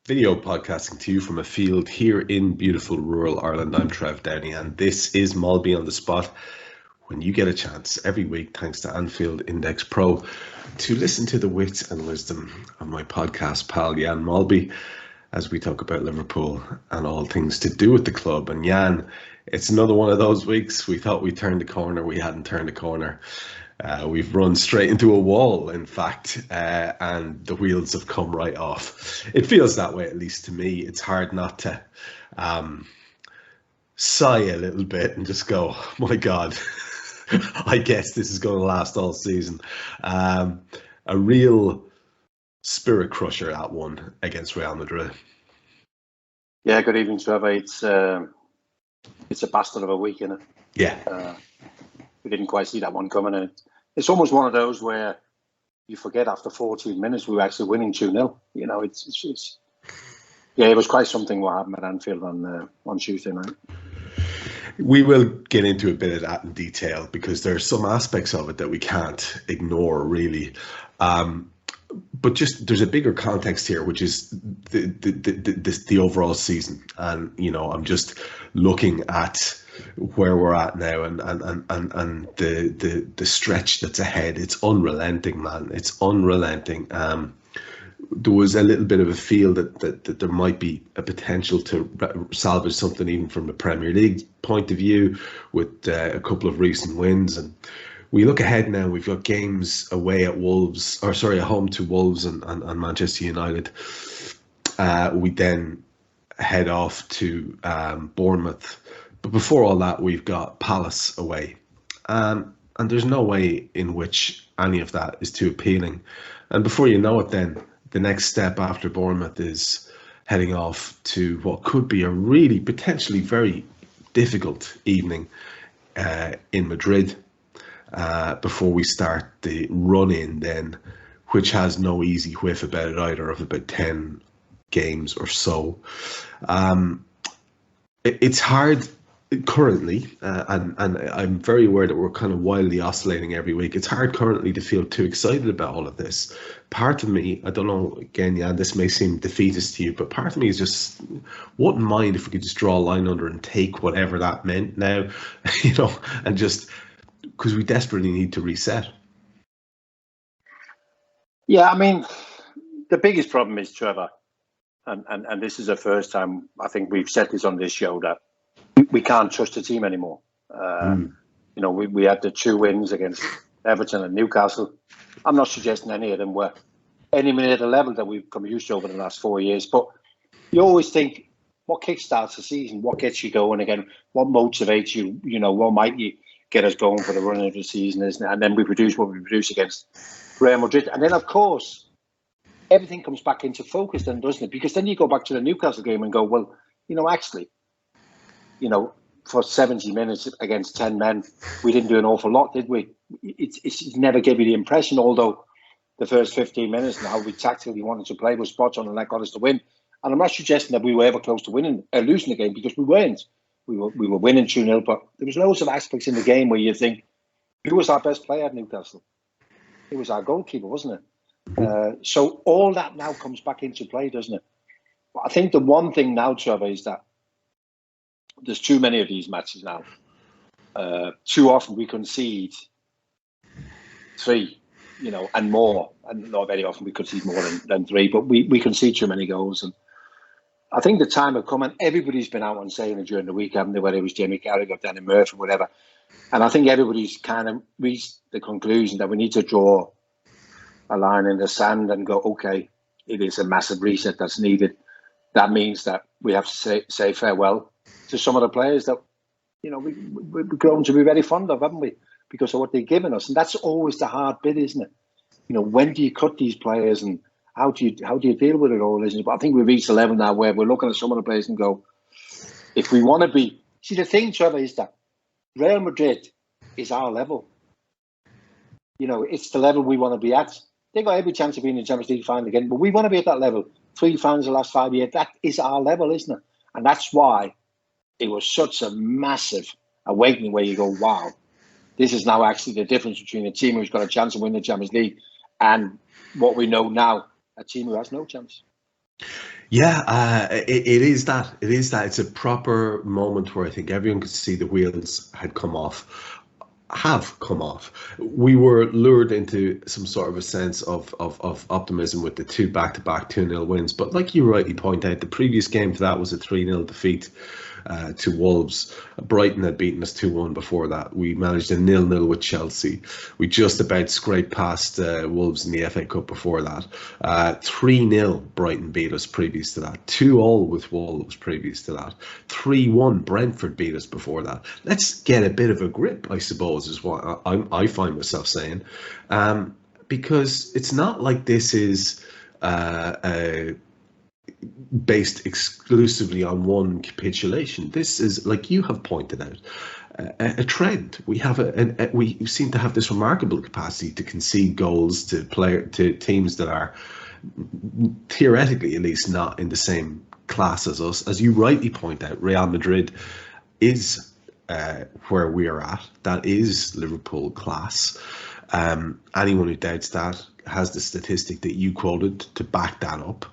Video podcasting to you from a field here in beautiful rural Ireland. I'm Trev Downey, and this is Molby On The Spot. When you get a chance every week, thanks to Anfield Index Pro, to listen to the wit and wisdom of my podcast pal Jan Molby as we talk about Liverpool and all things to do with the club. And Jan, it's another one of those weeks. We thought we turned the corner. We hadn't turned the corner. We've run straight into a wall, in fact, and the wheels have come right off. It feels that way, at least to me. It's hard not to sigh a little bit and just go, oh, my God, I guess this is going to last all season. A real spirit crusher, that one against Real Madrid. Yeah, good evening, Trevor. It's a bastard of a week, isn't it? Yeah. We didn't quite see that one coming. And it's almost one of those where you forget after 14 minutes we were actually winning 2-0. You know, it's yeah, it was quite something what happened at Anfield on Tuesday night. We will get into a bit of that in detail because there are some aspects of it that we can't ignore, really. But just there's a bigger context here, which is the overall season, and you know, I'm just looking at where we're at now and the stretch that's ahead. It's unrelenting, man. It's unrelenting. There was a little bit of a feel that there might be a potential to salvage something even from the Premier League point of view with a couple of recent wins. And we look ahead now, we've got games away at Wolves, or sorry, at home to Wolves and Manchester United. We then head off to Bournemouth. But before all that, we've got Palace away. And there's no way in which any of that is too appealing. And before you know it then, the next step after Bournemouth is heading off to what could be a really potentially very difficult evening in Madrid before we start the run-in then, which has no easy whiff about it either, of about 10 games or so. It's hard currently, and I'm very aware that we're kind of wildly oscillating every week. It's hard currently to feel too excited about all of this. Part of me, I don't know, again, yeah, this may seem defeatist to you, but part of me is just wouldn't mind if we could just draw a line under and take whatever that meant now, you know, and just because we desperately need to reset. Yeah, I mean, the biggest problem is, Trevor, and this is the first time I think we've said this on this show, that we can't trust the team anymore. You know, we had the 2 wins against Everton and Newcastle. I'm not suggesting any of them were anywhere near the level that we've come used to over the last 4 years. But you always think, what kickstarts the season? What gets you going again? What motivates you? You know, what might you get us going for the run of the season? Isn't it? And then we produce what we produce against Real Madrid. And then, of course, everything comes back into focus then, doesn't it? Because then you go back to the Newcastle game and go, well, you know, actually, you know, for 70 minutes against 10 men, we didn't do an awful lot, did we? It never gave you the impression, although the first 15 minutes and how we tactically wanted to play was spot on, and that got us to win. And I'm not suggesting that we were ever close to winning or losing the game, because we weren't. We were winning 2-0, but there was loads of aspects in the game where you think, who was our best player at Newcastle? It was our goalkeeper, wasn't it? So all that now comes back into play, doesn't it? But I think the one thing now, Trevor, is that there's too many of these matches now. Too often we concede 3, you know, and more. And not very often we concede more than 3, but we concede too many goals. And I think the time has come, and everybody's been out and saying it during the week, haven't they, whether it was Jamie Carragher or Danny Murphy, whatever. And I think everybody's kind of reached the conclusion that we need to draw a line in the sand and go, okay, it is a massive reset that's needed. That means that we have to say farewell to some of the players that, you know, we've grown to be very fond of, haven't we? Because of what they've given us. And that's always the hard bit, isn't it? You know, when do you cut these players and how do you deal with it all, isn't it? But I think we've reached a level now where we're looking at some of the players and go, if we want to be... See, the thing, Trevor, is that Real Madrid is our level. You know, it's the level we want to be at. They've got every chance of being in the Champions League final again, but we want to be at that level. 3 finals in the last 5 years, that is our level, isn't it? And that's why it was such a massive awakening where you go, wow, this is now actually the difference between a team who's got a chance of winning the Champions League and what we know now, a team who has no chance. Yeah, it is that. It is that. It's a proper moment where I think everyone could see the wheels had come off, have come off. We were lured into some sort of a sense of optimism with the two back-to-back 2-0 wins. But like you rightly point out, the previous game to that was a 3-0 defeat to Wolves. Brighton had beaten us 2-1 before that. We managed a 0-0 with Chelsea. We just about scraped past Wolves in the FA Cup before that. 3-0 Brighton beat us previous to that. 2-all with Wolves previous to that. 3-1 Brentford beat us before that. Let's get a bit of a grip, I suppose, is what I find myself saying. Because it's not like this is based exclusively on one capitulation. This is, like you have pointed out, a trend. We have we seem to have this remarkable capacity to concede goals to teams that are theoretically, at least, not in the same class as us. As you rightly point out, Real Madrid is where we are at. That is Liverpool class. Anyone who doubts that has the statistic that you quoted to back that up.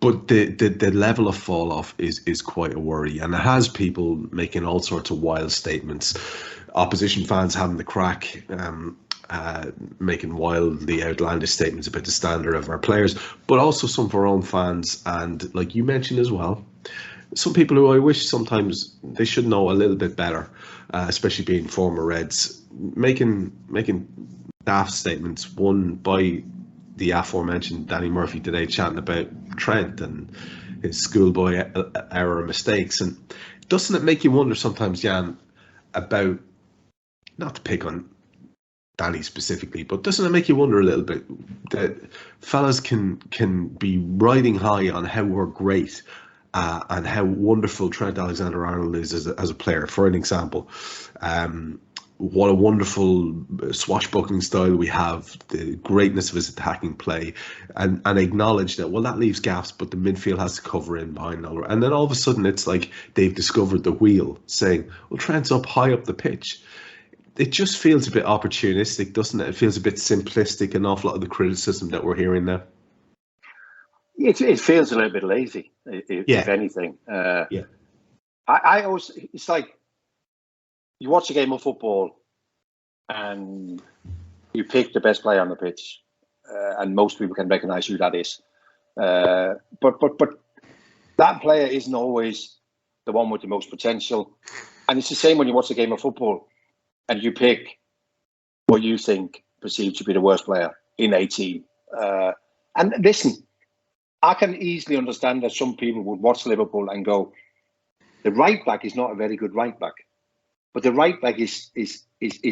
But the level of fall off is quite a worry, and it has people making all sorts of wild statements. Opposition fans having the crack, making wildly outlandish statements about the standard of our players, but also some of our own fans, and like you mentioned as well, some people who I wish sometimes they should know a little bit better, especially being former Reds, making daft statements. One by the aforementioned Danny Murphy today, chatting about Trent and his schoolboy error mistakes. And doesn't it make you wonder sometimes, Jan, about, not to pick on Danny specifically, but doesn't it make you wonder a little bit that fellas can be riding high on how we're great and how wonderful Trent Alexander-Arnold is as a player? For an example, what a wonderful swashbuckling style we have, the greatness of his attacking play, and acknowledge that, well, that leaves gaps, but the midfield has to cover in behind all. And then all of a sudden it's like they've discovered the wheel, saying, well, Trent's up high up the pitch. It just feels a bit opportunistic, doesn't it? It feels a bit simplistic, an awful lot of the criticism that we're hearing now. It feels a little bit lazy, if anything. Yeah. I always, it's like, you watch a game of football and you pick the best player on the pitch, and most people can recognise who that is. But that player isn't always the one with the most potential. And it's the same when you watch a game of football and you pick what you think perceived to be the worst player in a team. And listen, I can easily understand that some people would watch Liverpool and go, the right back is not a very good right back. But the right back is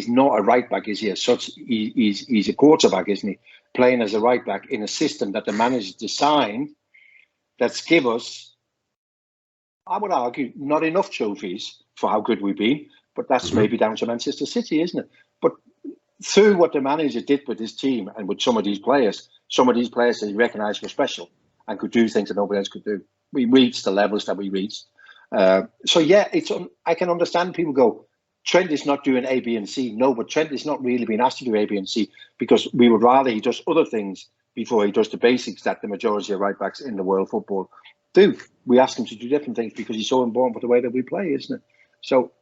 not a right back, is he? As such, he's a quarterback, isn't he? Playing as a right back in a system that the manager designed that's give us, I would argue, not enough trophies for how good we've been. But that's maybe down to Manchester City, isn't it? But through what the manager did with his team and with some of these players that he recognised were special and could do things that nobody else could do, we reached the levels that we reached. So yeah, I can understand people go, Trent is not doing A, B, and C. No, but Trent is not really being asked to do A, B, and C because we would rather he does other things before he does the basics that the majority of right backs in the world football do. We ask him to do different things because he's so important for the way that we play, isn't it? So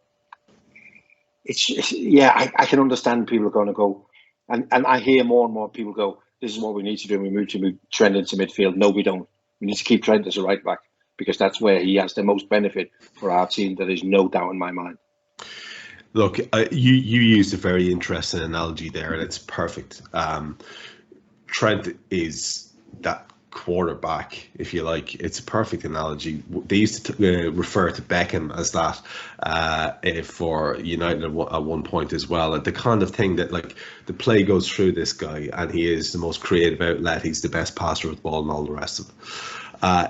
I can understand people are going to go, and I hear more and more people go, this is what we need to do. We move Trent into midfield. No, we don't. We need to keep Trent as a right back because that's where he has the most benefit for our team. There is no doubt in my mind. Look, you used a very interesting analogy there, and it's perfect. Trent is that quarterback, if you like. It's a perfect analogy. They used to refer to Beckham as that for United at one point as well. And the kind of thing that, like, the play goes through this guy, and he is the most creative outlet. He's the best passer with the ball and all the rest of it.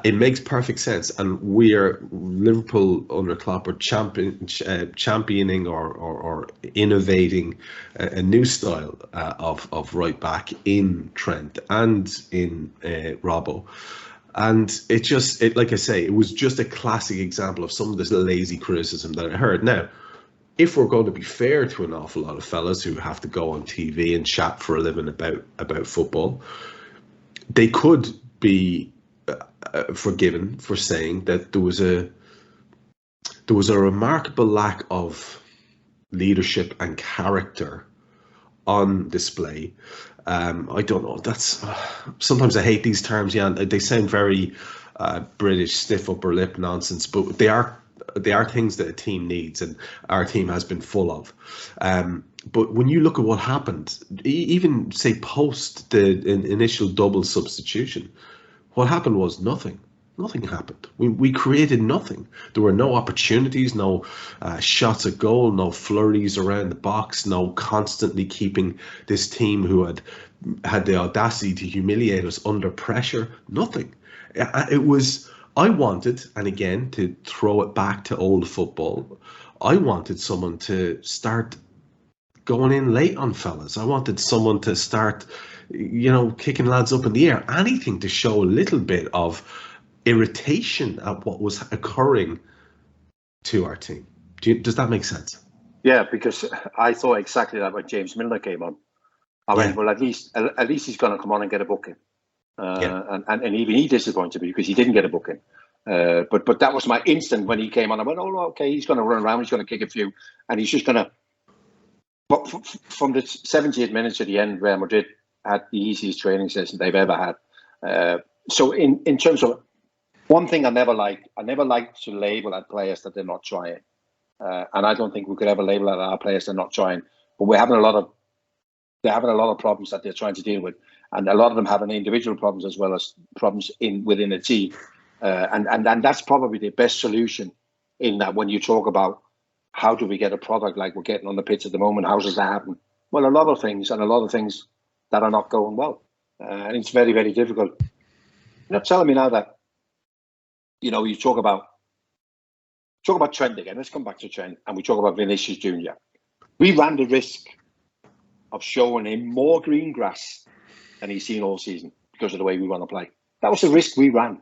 It makes perfect sense, and we're Liverpool under Klopp are championing or innovating a new style of right back in Trent and in Robbo, and it like I say, it was just a classic example of some of this lazy criticism that I heard. Now, if we're going to be fair to an awful lot of fellas who have to go on TV and chat for a living about football, they could be forgiven for saying that there was a remarkable lack of leadership and character on display. I don't know. That's sometimes I hate these terms. Yeah, they sound very British, stiff upper lip nonsense, but they are things that a team needs, and our team has been full of. But when you look at what happened, even say post the initial double substitution, what happened was nothing. Nothing happened. We created nothing. There were no opportunities, no shots at goal, no flurries around the box, no constantly keeping this team who had the audacity to humiliate us under pressure. Nothing. It was, I wanted, and again, to throw it back to old football, I wanted someone to start going in late on fellas. I wanted someone to start, kicking lads up in the air. Anything to show a little bit of irritation at what was occurring to our team. Does that make sense? Yeah, because I thought exactly that when James Milner came on. I went, well, at least he's going to come on and get a booking. And even he disappointed me because he didn't get a booking. But that was my instant when he came on. I went, oh, okay, he's going to run around, he's going to kick a few, and he's just going to. But from the 70th minute to the end, Real Madrid had the easiest training session they've ever had. So in terms of one thing I never like to label at players that they're not trying. And I don't think we could ever label at our players they're not trying. But they're having a lot of problems that they're trying to deal with. And a lot of them having individual problems as well as problems within a team. And that's probably the best solution in that when you talk about how do we get a product like we're getting on the pitch at the moment, how does that happen? Well, a lot of things that are not going well. And it's very, very difficult. You're not telling me now that, you talk about Trent again. Let's come back to Trent, and we talk about Vinicius Junior. We ran the risk of showing him more green grass than he's seen all season because of the way we want to play. That was the risk we ran.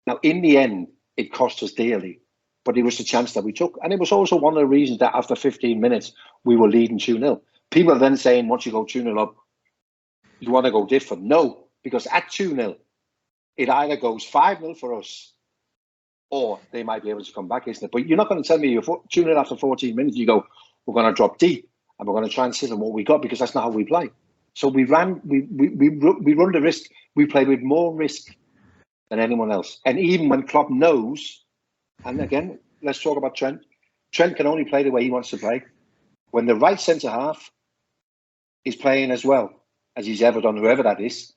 Now, in the end, it cost us dearly, but it was the chance that we took. And it was also one of the reasons that after 15 minutes, we were leading 2-0. People are then saying, once you go 2-0 up, you want to go different. No, because at 2-0, it either goes 5-0 for us, or they might be able to come back, isn't it? But you're not going to tell me you're 2-0 after 14 minutes, you go, we're going to drop deep and we're going to try and sit on what we got, because that's not how we play. So we run the risk. We play with more risk than anyone else. And even when Klopp knows, and again, let's talk about Trent. Trent can only play the way he wants to play. When the right centre-half is playing as well as he's ever done, whoever that is,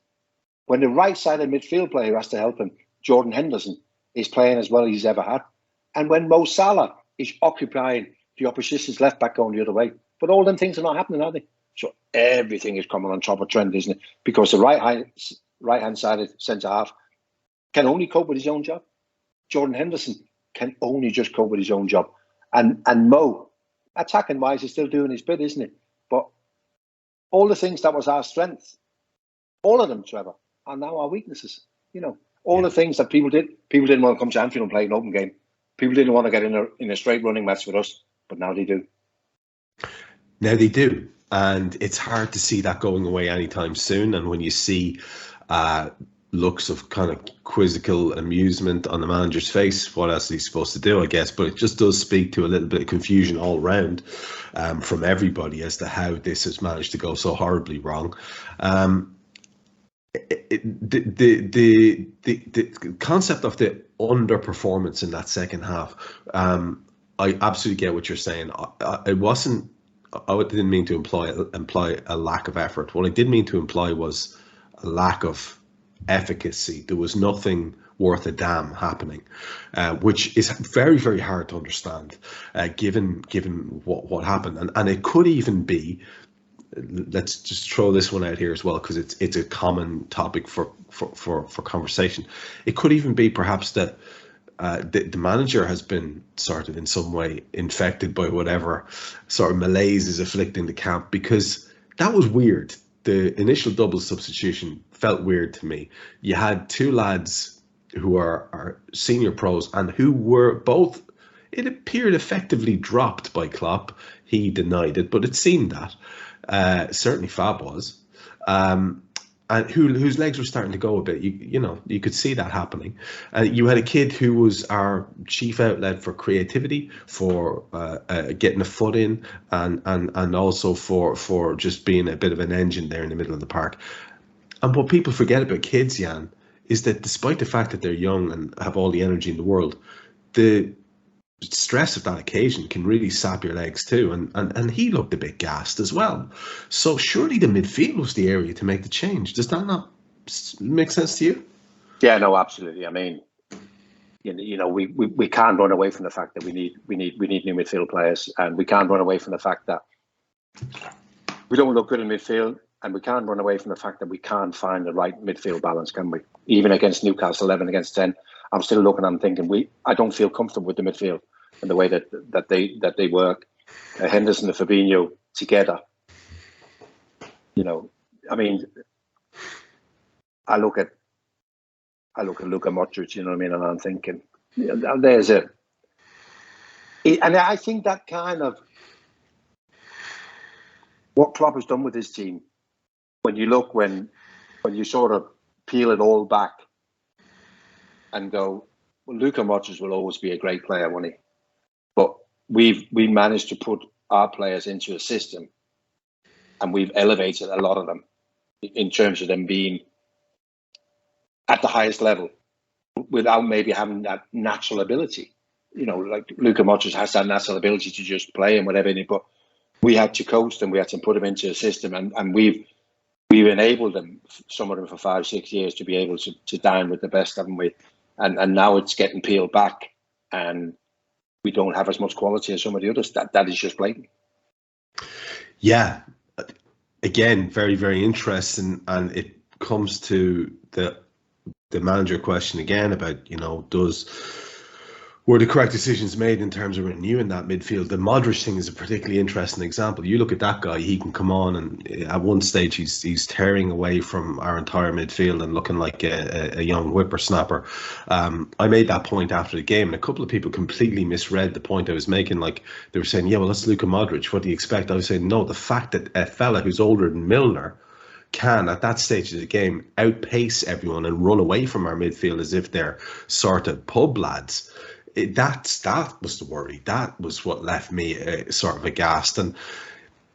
when the right-sided midfield player has to help him, Jordan Henderson, is playing as well as he's ever had. And when Mo Salah is occupying the opposition's left back going the other way. But all them things are not happening, are they? So everything is coming on top of Trent, isn't it? Because the right-hand sided centre-half can only cope with his own job. Jordan Henderson can only just cope with his own job. And Mo, attacking-wise, is still doing his bit, isn't it? But all the things that was our strength, all of them, Trevor, are now our weaknesses. All the things that people didn't want to come to Anfield and play an open game. People didn't want to get in a straight running match with us, but now they do. Now they do. And it's hard to see that going away anytime soon. And when you see looks of kind of quizzical amusement on the manager's face, what else is he supposed to do, I guess? But it just does speak to a little bit of confusion all around from everybody as to how this has managed to go so horribly wrong. The concept of the underperformance in that second half, I absolutely get what you're saying. I didn't mean to imply a lack of effort. What I did mean to imply was a lack of efficacy. There was nothing worth a damn happening, which is very, very hard to understand, given what happened. And it could even be, let's just throw this one out here as well, because it's a common topic for conversation. It could even be perhaps that the manager has been sort of in some way infected by whatever sort of malaise is afflicting the camp, because that was weird. The initial double substitution felt weird to me. You had two lads who are senior pros and who were both, it appeared, effectively dropped by Klopp. He denied it, but it seemed that. Certainly Fab was. and whose legs were starting to go a bit. You could see that happening. You had a kid who was our chief outlet for creativity, for getting a foot in, and also for just being a bit of an engine there in the middle of the park. And what people forget about kids, Jan, is that despite the fact that they're young and have all the energy in the world, the stress of that occasion can really sap your legs too. And he looked a bit gassed as well. So surely the midfield was the area to make the change. Does that not make sense to you? Yeah, no, absolutely. I mean, we can't run away from the fact that we need new midfield players, and we can't run away from the fact that we don't look good in midfield, and we can't run away from the fact that we can't find the right midfield balance, can we? Even against Newcastle 11 against 10, I'm still looking and thinking I don't feel comfortable with the midfield and the way that they work. Henderson and Fabinho together. I mean, I look at Luka Modric, you know what I mean, and I'm thinking, and I think that kind of what Klopp has done with his team. When you sort of peel it all back and go, well, Luka Modric will always be a great player, won't he? But we managed to put our players into a system, and we've elevated a lot of them in terms of them being at the highest level without maybe having that natural ability. Like Luka Modric has that natural ability to just play and whatever, but we had to coach them, we had to put them into a system, and we've enabled them, some of them for 5-6 years, to be able to dine with the best, haven't we? And now it's getting peeled back, and we don't have as much quality as some of the others. That is just blatant. Yeah. Again, very, very interesting. And it comes to the manager question again about, were the correct decisions made in terms of renewing that midfield? The Modric thing is a particularly interesting example. You look at that guy; he can come on, and at one stage he's tearing away from our entire midfield and looking like a young whippersnapper. I made that point after the game, and a couple of people completely misread the point I was making. Like, they were saying, "Yeah, well, that's Luka Modric. What do you expect?" I was saying, "No, the fact that a fella who's older than Milner can, at that stage of the game, outpace everyone and run away from our midfield as if they're sort of pub lads." That was the worry. That was what left me sort of aghast. And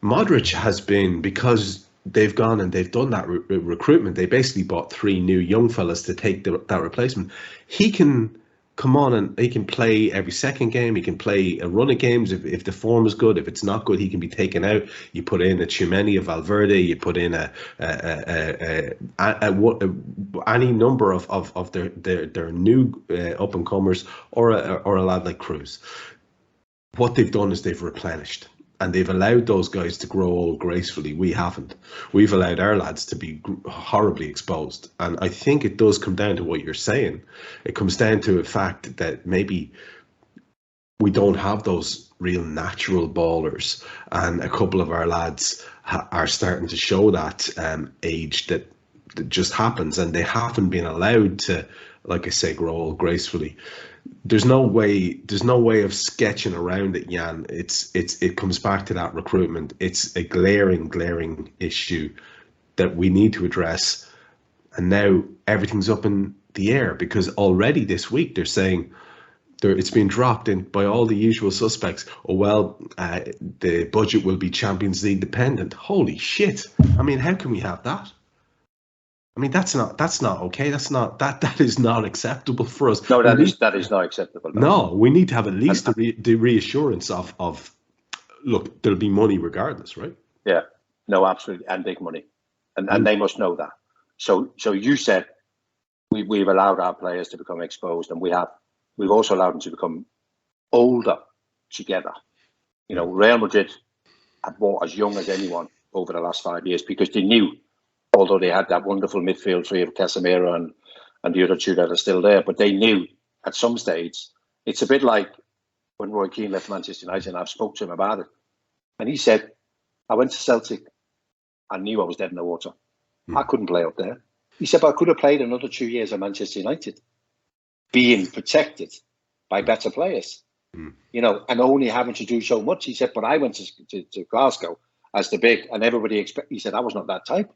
Modric has been, because they've gone and they've done that recruitment, they basically bought 3 new young fellas to take that replacement. He can come on and he can play every second game. He can play a run of games if the form is good. If it's not good, he can be taken out. You put in a Tchouameni, a Valverde. You put in any number of their new up and comers, or a lad like Cruz. What they've done is they've replenished, and they've allowed those guys to grow old gracefully. We haven't. We've allowed our lads to be horribly exposed. And I think it does come down to what you're saying. It comes down to the fact that maybe we don't have those real natural ballers. And a couple of our lads are starting to show that age that just happens. And they haven't been allowed to, like I say, grow old gracefully. There's no way of sketching around it, Jan. It comes back to that recruitment. It's a glaring issue that we need to address. And now everything's up in the air, because already this week they're saying it's been dropped in by all the usual suspects. Oh, well, the budget will be Champions League dependent. Holy shit. I mean, how can we have that? I mean, that's not okay. That is not acceptable for us. No, that is not acceptable. No, we need to have at least the reassurance of look, there'll be money regardless, right? Yeah, no, absolutely, and big money, and they must know that. So you said we've allowed our players to become exposed, and we've also allowed them to become older together. Real Madrid have bought as young as anyone over the last 5 years, because they knew, although they had that wonderful midfield three of Casemiro and the other 2 that are still there, but they knew at some stage, it's a bit like when Roy Keane left Manchester United, and I've spoke to him about it. And he said, I went to Celtic, I knew I was dead in the water. I couldn't play up there. He said, but I could have played another 2 years at Manchester United, being protected by better players, and only having to do so much. He said, but I went to Glasgow as the big, and everybody he said, I was not that type.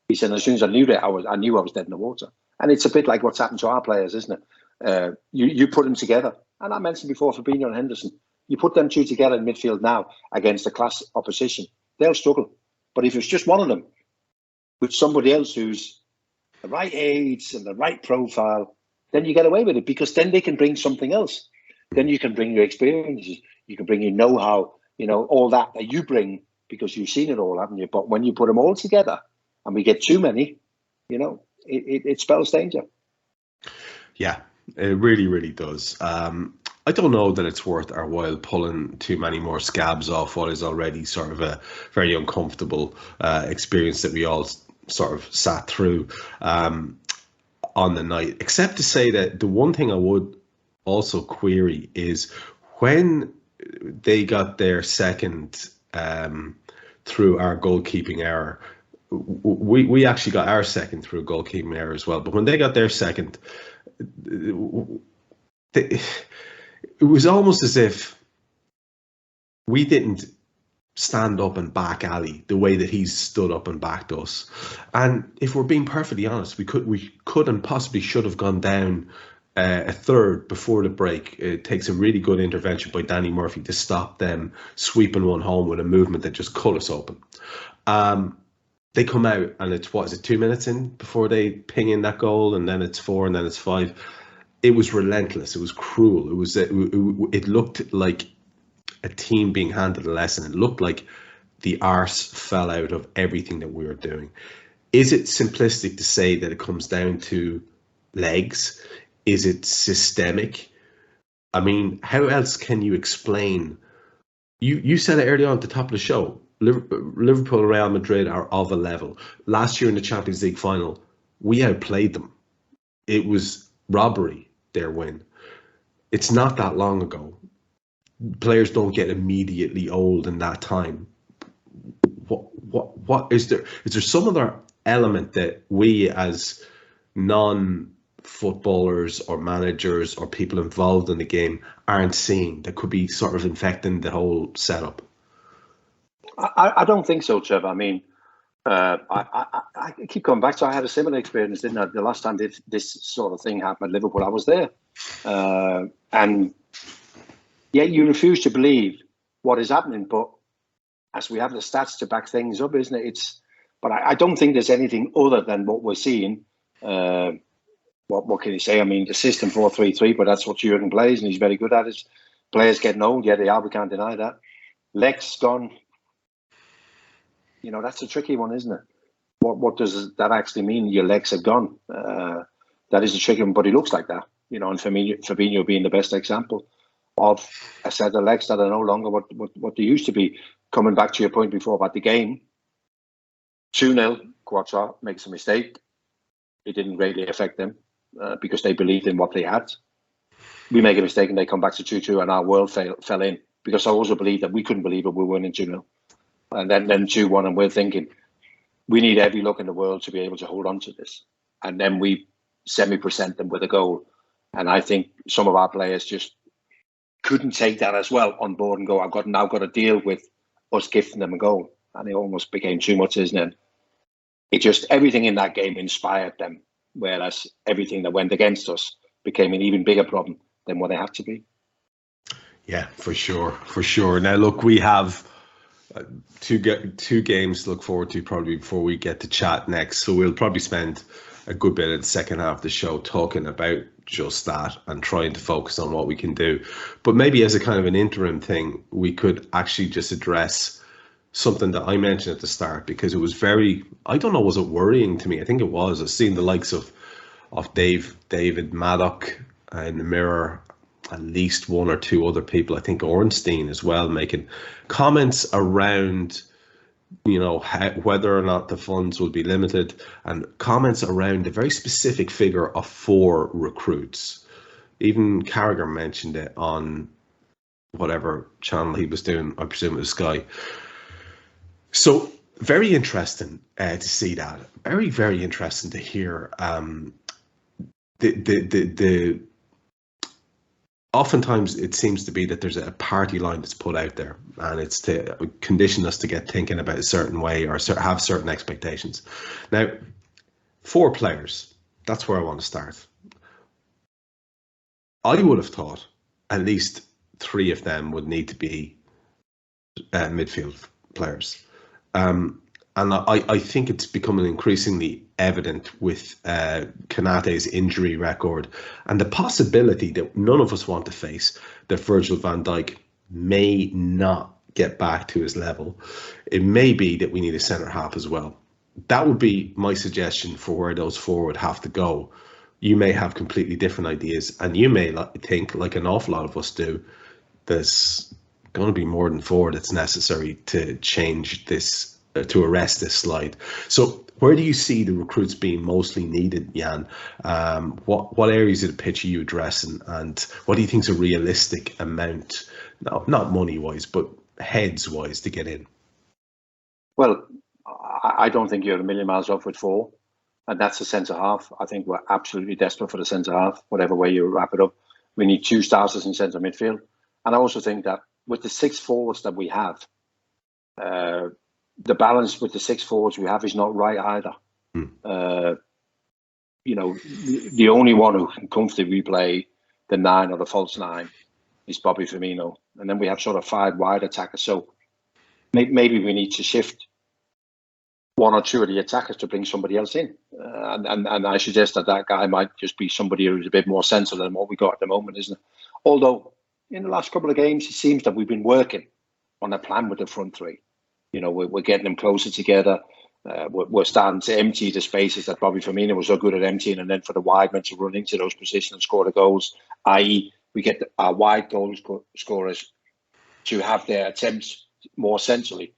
He said, as soon as I knew that, I knew I was dead in the water. And it's a bit like what's happened to our players, isn't it? You put them together. And I mentioned before Fabinho and Henderson, you put them two together in midfield now against a class opposition, they'll struggle. But if it's just one of them with somebody else who's the right age and the right profile, then you get away with it, because then they can bring something else. Then you can bring your experiences, you can bring your know-how, all that you bring, because you've seen it all, haven't you? But when you put them all together and we get too many, it spells danger. Yeah, it really, really does. I don't know that it's worth our while pulling too many more scabs off what is already sort of a very uncomfortable experience that we all sort of sat through on the night, except to say that the one thing I would also query is when they got their second through our goalkeeping error. We actually got our second through a goalkeeping error as well, but when they got their second, it was almost as if we didn't stand up and back Ali the way that he's stood up and backed us. And if we're being perfectly honest, we could and possibly should have gone down a third before the break. It takes a really good intervention by Danny Murphy to stop them sweeping one home with a movement that just cut us open. They come out and it's, 2 minutes in before they ping in that goal, and then it's 4 and then it's 5. It was relentless. It was cruel. It looked like a team being handed a lesson. It looked like the arse fell out of everything that we were doing. Is it simplistic to say that it comes down to legs? Is it systemic? I mean, how else can you explain? You said it early on at the top of the show. Liverpool and Real Madrid are of a level. Last year in the Champions League final, we outplayed them. It was robbery, their win. It's not that long ago. Players don't get immediately old in that time. What is there? Is there some other element that we as non-footballers or managers or people involved in the game aren't seeing that could be sort of infecting the whole setup? I don't think so, Trev. I mean, I keep coming back to, I had a similar experience, didn't I? The last time this sort of thing happened at Liverpool, I was there. And yet you refuse to believe what is happening. But as we have the stats to back things up, isn't it? But I don't think there's anything other than what we're seeing. What can you say? I mean, the system 4-3-3, but that's what Jurgen plays, and he's very good at it. Players getting old, yeah, they are. We can't deny that. Legs gone. That's a tricky one, isn't it? What does that actually mean? Your legs are gone. That is a tricky one, but he looks like that. And Fabinho being the best example of a set of legs that are no longer what they used to be. Coming back to your point before about the game, 2-0, Quattro makes a mistake. It didn't greatly affect them because they believed in what they had. We make a mistake and they come back to 2-2 and our world fell in, because I also believe that we couldn't believe it. We were winning 2-0. And then 2-1, and we're thinking we need every luck in the world to be able to hold on to this. And then we semi-present them with a goal. And I think some of our players just couldn't take that as well on board and go, I've now got to deal with us gifting them a goal. And it almost became too much, isn't it? It just, everything in that game inspired them, whereas everything that went against us became an even bigger problem than what they had to be. Yeah, for sure. Now, look, we have two games to look forward to probably before we get to chat next. So we'll probably spend a good bit of the second half of the show talking about just that and trying to focus on what we can do. But maybe as a kind of an interim thing, we could actually just address something that I mentioned at the start, because it was very, I don't know, was it worrying to me? I think it was. I've seen the likes of David Maddock in the Mirror, at least one or two other people, I think Ornstein as well, making comments around, whether or not the funds will be limited, and comments around a very specific figure of 4 recruits. Even Carragher mentioned it on whatever channel he was doing, I presume it was Sky. So very interesting to see that. Very, very interesting to hear the oftentimes it seems to be that there's a party line that's put out there, and it's to condition us to get thinking about a certain way or have certain expectations. Now, 4 players, that's where I want to start. I would have thought at least 3 of them would need to be midfield players. And I think it's becoming increasingly evident with Konaté's injury record and the possibility that none of us want to face, that Virgil van Dijk may not get back to his level. It may be that we need a centre-half as well. That would be my suggestion for where those 4 would have to go. You may have completely different ideas, and you may think, like an awful lot of us do, there's going to be more than 4 that's necessary to change this, to arrest this slide. So where do you see the recruits being mostly needed, Jan? What areas of the pitch are you addressing, and what do you think is a realistic amount, not money-wise, but heads-wise, to get in? Well, I don't think you're a million miles off with 4, and that's the centre-half. I think we're absolutely desperate for the centre-half, whatever way you wrap it up. We need 2 starters in centre midfield. And I also think that with the 6 forwards that we have, the balance with the 6 forwards we have is not right either. The only one who can comfortably play the 9 or the false 9 is Bobby Firmino. And then we have sort of 5 wide attackers. So maybe we need to shift 1 or 2 of the attackers to bring somebody else in. And I suggest that guy might just be somebody who's a bit more sensible than what we got at the moment, isn't it? Although in the last couple of games, it seems that we've been working on a plan with the front 3. We're getting them closer together. We're starting to empty the spaces that Bobby Firmino was so good at emptying, and then for the wide men to run into those positions and score the goals, i.e. we get our wide goal scorers to have their attempts more centrally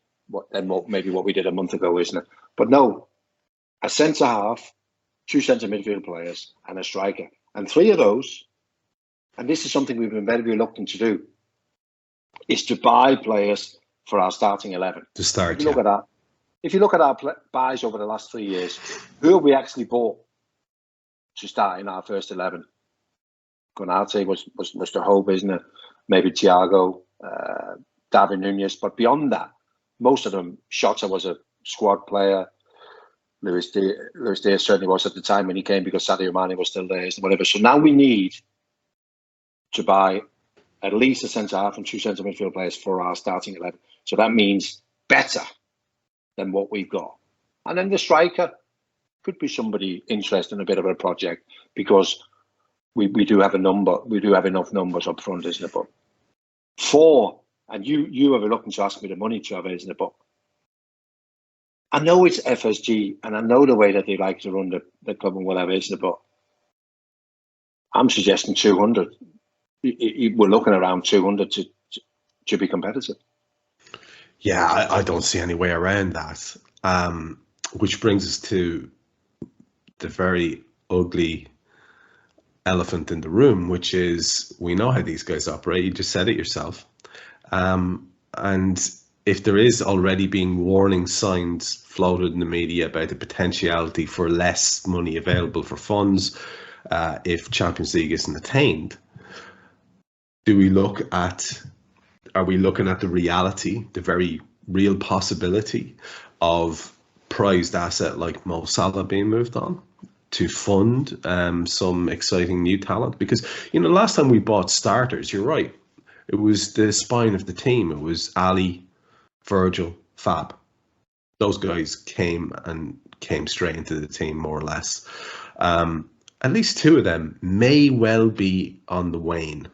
than maybe what we did a month ago, isn't it? But no, a centre-half, 2 centre midfield players and a striker. And 3 of those, and this is something we've been very reluctant to do, is to buy players for our starting 11. To start, if you look at our buys over the last 3 years, who have we actually bought to start in our first 11? Konaté was the hope, isn't it? Maybe Thiago, David Nunez. But beyond that, most of them, Shota was a squad player. Luis Diaz certainly was at the time when he came, because Sadio Mane was still there, whatever. So now we need to buy at least a centre-half and 2 centre midfield players for our starting 11. So that means better than what we've got. And then the striker could be somebody interested in a bit of a project, because we do have enough numbers up front, isn't it? But 4, and you were reluctant to ask me the money, Trevor, isn't it? But I know it's FSG, and I know the way that they like to run the club and whatever, isn't it? But I'm suggesting 200. We're looking around 200 to be competitive. Yeah, I don't see any way around that. Which brings us to the very ugly elephant in the room, which is, we know how these guys operate. You just said it yourself. And if there is already being warning signs floated in the media about the potentiality for less money available for funds if Champions League isn't attained, are we looking at the reality, the very real possibility of prized asset like Mo Salah being moved on to fund some exciting new talent? Because, last time we bought starters, you're right, it was the spine of the team. It was Ali, Virgil, Fab. Those guys came straight into the team, more or less. At least 2 of them may well be on the wane.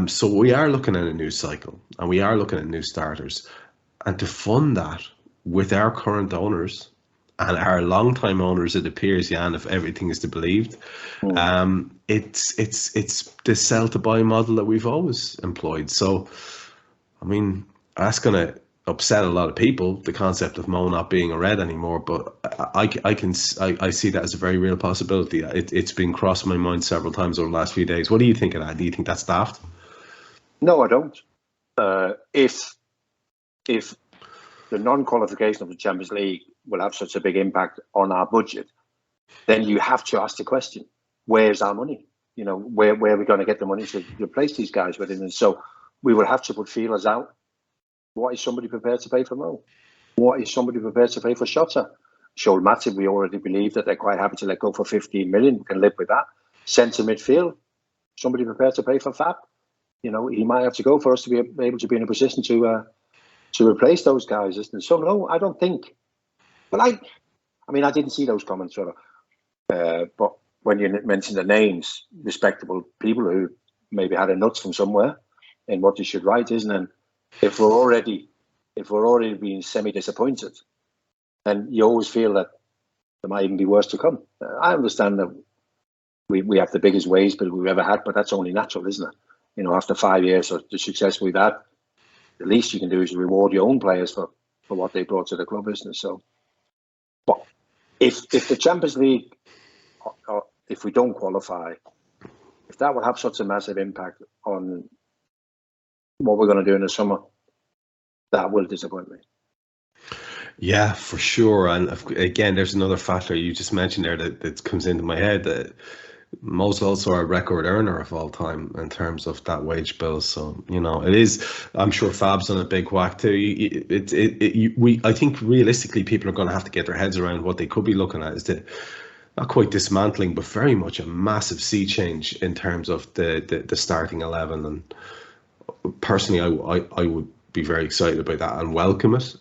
So we are looking at a new cycle, and we are looking at new starters. And to fund that with our current owners and our long-time owners, it appears, Jan, if everything is to be believed, it's the sell-to-buy model that we've always employed. So, I mean, that's going to upset a lot of people, the concept of Mo not being a Red anymore. But I see that as a very real possibility. It's been crossed my mind several times over the last few days. What do you think of that? Do you think that's daft? No, I don't. If the non-qualification of the Champions League will have such a big impact on our budget, then you have to ask the question, where's our money? You know, where are we going to get the money to replace these guys with? And so we will have to put feelers out. What is somebody prepared to pay for Mo? What is somebody prepared to pay for Shota? Joel Matip, we already believe that they're quite happy to let go for 15 million. We can live with that. Centre midfield, somebody prepared to pay for Fab. You know, he might have to go for us to be able to be in a position to replace those guys. Isn't it? So no, I don't think. But I mean, I didn't see those comments, Trevor. But when you mentioned the names, respectable people who maybe had a nuts from somewhere in what you should write, isn't it? And if we're already being semi-disappointed, then you always feel that there might even be worse to come. I understand that we have the biggest wage bill we've ever had, but that's only natural, isn't it? You know, after 5 years of the success we've had, the least you can do is reward your own players for what they brought to the club, isn't it? So, but if the Champions League, or if we don't qualify, if that will have such a massive impact on what we're going to do in the summer, that will disappoint me. Yeah, for sure. And again, there's another factor you just mentioned there that comes into my head, that Mo's also a record earner of all time in terms of that wage bill. So, you know, it is, I'm sure Fab's on a big whack too. I think realistically people are going to have to get their heads around what they could be looking at is the, not quite dismantling, but very much a massive sea change in terms of the starting 11. And personally, I would be very excited about that and welcome it.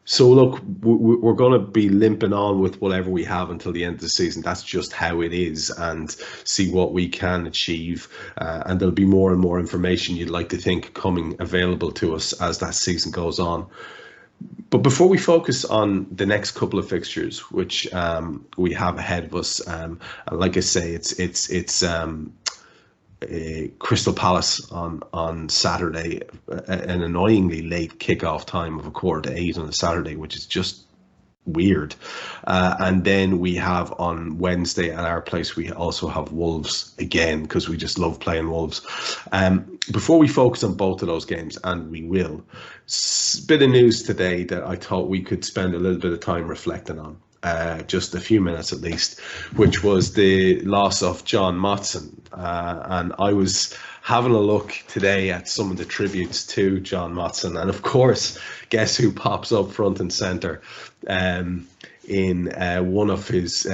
So look, we're going to be limping on with whatever we have until the end of the season. That's just how it is, and see what we can achieve. And there'll be more and more information, you'd like to think, coming available to us as that season goes on. But before we focus on the next couple of fixtures, which we have ahead of us, like I say, it's Crystal Palace on Saturday, an annoyingly late kickoff time of 7:45 on a Saturday, which is just weird. And then we have on Wednesday at our place, we also have Wolves again, because we just love playing Wolves. Before we focus on both of those games, and we will, bit of news today that I thought we could spend a little bit of time reflecting on. Just a few minutes at least, which was the loss of John Motson. And I was having a look today at some of the tributes to John Motson. And of course, guess who pops up front and centre in one of his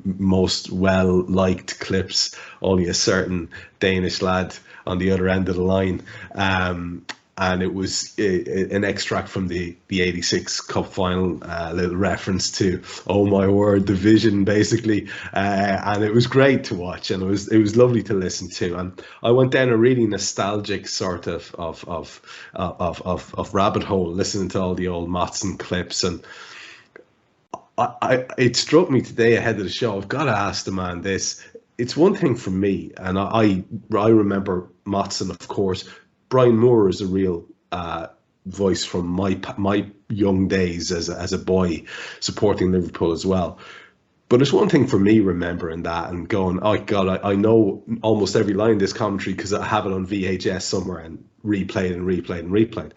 most well-liked clips, only a certain Danish lad on the other end of the line. And it was an extract from the 86 Cup final, a little reference to, oh my word, the vision, basically. And it was great to watch, and it was lovely to listen to. And I went down a really nostalgic sort of rabbit hole, listening to all the old Motson clips. And it struck me today ahead of the show, I've got to ask the man this. It's one thing for me, and I remember Motson, of course. Brian Moore is a real voice from my young days as a boy supporting Liverpool as well. But it's one thing for me remembering that and going, oh God, I know almost every line in this commentary because I have it on VHS somewhere and replayed.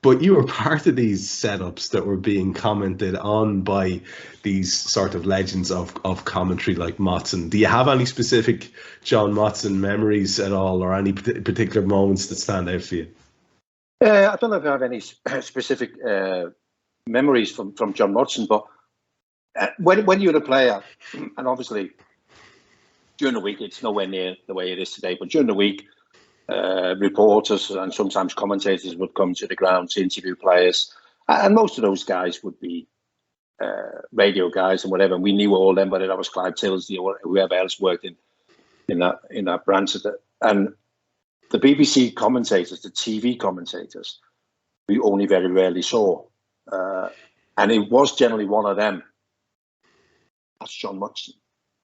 But you were part of these setups that were being commented on by these sort of legends of commentary like Motson. Do you have any specific John Motson memories at all, or any particular moments that stand out for you? I don't know if I have any specific memories from John Motson, but when you're a player, and obviously during the week it's nowhere near the way it is today, but during the week, reporters and sometimes commentators would come to the ground to interview players, and most of those guys would be radio guys and whatever. And we knew all them, whether that was Clive Tilsley or whoever else worked in that branch. And the BBC commentators, the TV commentators, we only very rarely saw, and it was generally one of them. That's John Motson.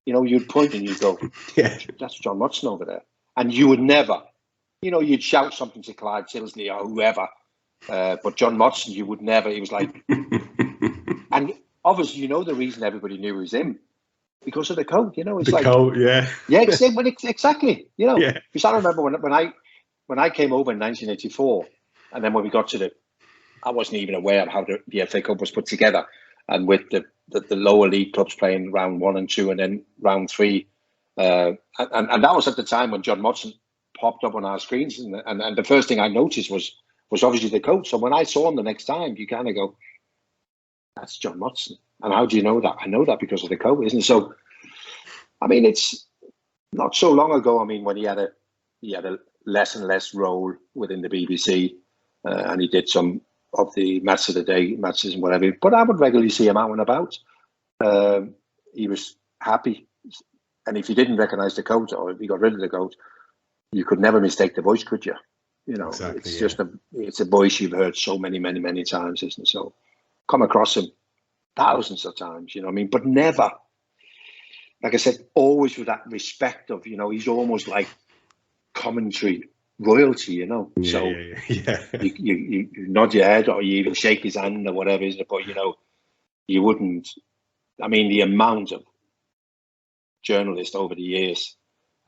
You know, you'd point and you'd go, yeah, that's John Motson over there, and you would never. You know, you'd shout something to Clive Tilsley or whoever, but John Motson, you would never. He was like, and obviously, you know, the reason everybody knew it was him because of the coat. You know, it's the coat, yeah, exactly. You know, yeah. Because I remember when I came over in 1984, and then when we got to I wasn't even aware of how the FA Cup was put together, and with the lower league clubs playing round 1 and 2, and then round 3. And that was at the time when John Motson popped up on our screens, and the first thing I noticed was obviously the coat. So when I saw him the next time, you kind of go, "That's John Motson." And how do you know that? I know that because of the coat, isn't it? So, I mean, it's not so long ago. I mean, when he had a less and less role within the BBC, and he did some of the match of the day matches and whatever. But I would regularly see him out and about. He was happy, and if you didn't recognise the coat, or if you got rid of the coat, you could never mistake the voice, could you? You know, exactly, it's just it's a voice you've heard so many times, isn't it? So come across him thousands of times, you know what I mean? But never, like I said, always with that respect of, you know, he's almost like commentary royalty, you know. You nod your head or you even shake his hand or whatever, isn't it? But, you know, you wouldn't. I mean, the amount of journalists over the years